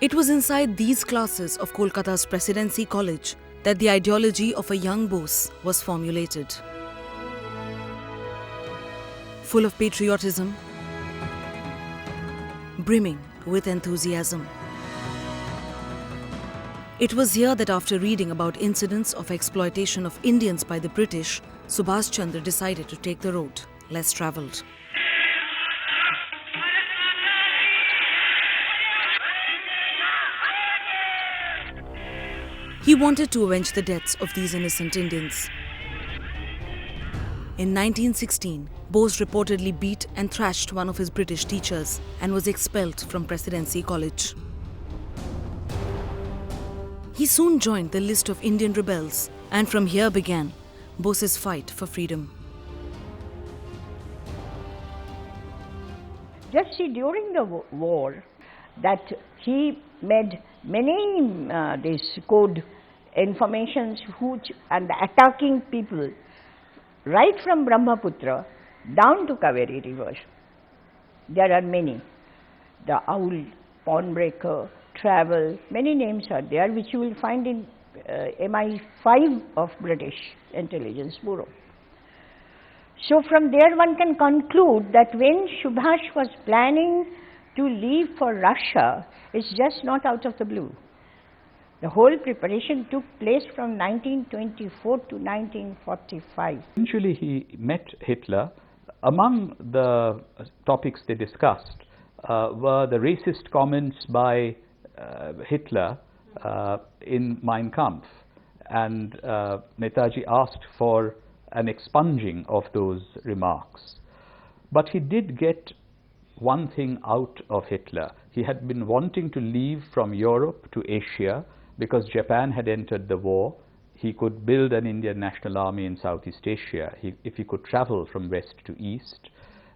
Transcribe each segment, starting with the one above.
It was inside these classes of Kolkata's Presidency College that the ideology of a young Bose was formulated. Full of patriotism, brimming with enthusiasm. It was here that after reading about incidents of exploitation of Indians by the British, Subhash Chandra decided to take the road less travelled. He wanted to avenge the deaths of these innocent Indians. In 1916, Bose reportedly beat and thrashed one of his British teachers and was expelled from Presidency College. He soon joined the list of Indian rebels, and from here began Bose's fight for freedom. Just see, during the war, that he made many these code informations and attacking people right from Brahmaputra down to Kaveri River. There are many. The Owl, Pawnbreaker, Travel, many names are there which you will find in MI5 of British Intelligence Bureau. So from there one can conclude that when Subhash was planning to leave for Russia, it's just not out of the blue. The whole preparation took place from 1924 to 1945. Eventually he met Hitler. Among the topics they discussed were the racist comments by Hitler in Mein Kampf, and Netaji asked for an expunging of those remarks. But he did get one thing out of Hitler. He had been wanting to leave from Europe to Asia because Japan had entered the war. He could build an Indian National Army in Southeast Asia if he could travel from west to east.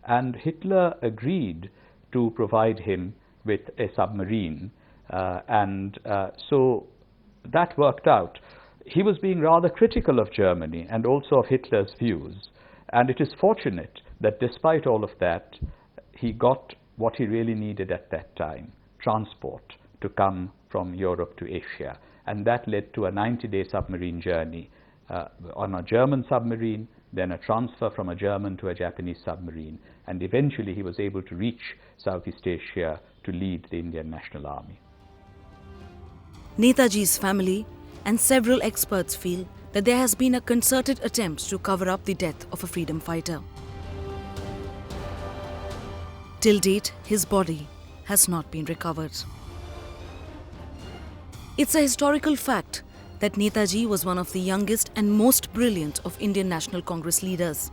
And Hitler agreed to provide him with a submarine. So that worked out. He was being rather critical of Germany and also of Hitler's views. And it is fortunate that despite all of that, he got what he really needed at that time, transport to come from Europe to Asia. And that led to a 90-day submarine journey on a German submarine, then a transfer from a German to a Japanese submarine. And eventually he was able to reach Southeast Asia to lead the Indian National Army. Netaji's family and several experts feel that there has been a concerted attempt to cover up the death of a freedom fighter. Till date, his body has not been recovered. It's a historical fact that Netaji was one of the youngest and most brilliant of Indian National Congress leaders.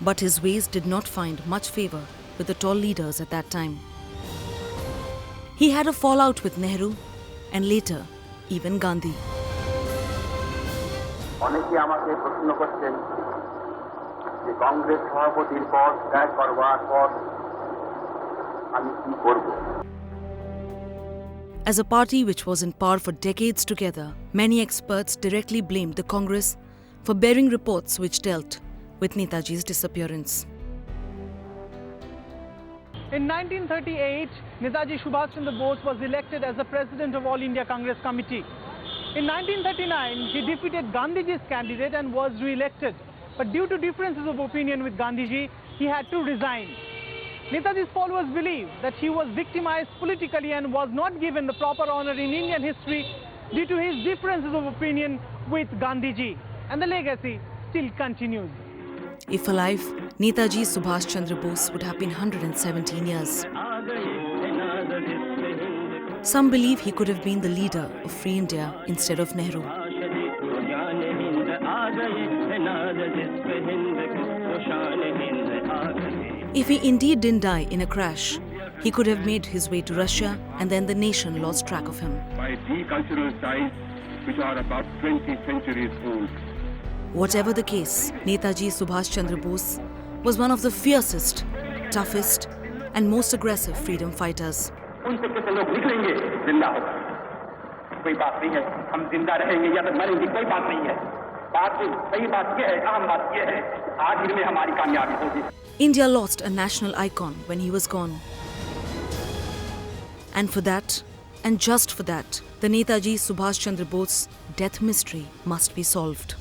But his ways did not find much favour with the tall leaders at that time. He had a fallout with Nehru and later even Gandhi. অনেকে আমাকে প্রশ্ন করছেন যে কংগ্রেস সভাপতির পদ ত্যাগ করবার পর আমি কি করব? As a party which was in power for decades together, many experts directly blamed the Congress for bearing reports which dealt with Netaji's disappearance. In 1938, Netaji Subhash Chandra Bose was elected as the president of All India Congress Committee. In 1939, he defeated Gandhiji's candidate and was re-elected. But due to differences of opinion with Gandhiji, he had to resign. Netaji's followers believe that he was victimized politically and was not given the proper honor in Indian history due to his differences of opinion with Gandhiji. And the legacy still continues. If alive, Netaji Subhash Chandra Bose would have been 117 years. Some believe he could have been the leader of Free India instead of Nehru. If he indeed didn't die in a crash, he could have made his way to Russia and then the nation lost track of him. By the cultural ties which are about 20 centuries old. Whatever the case, Netaji Subhash Chandra Bose was one of the fiercest, toughest and most aggressive freedom fighters. India lost a national icon when he was gone. And for that, and just for that, the Netaji Subhash Chandra Bose death mystery must be solved.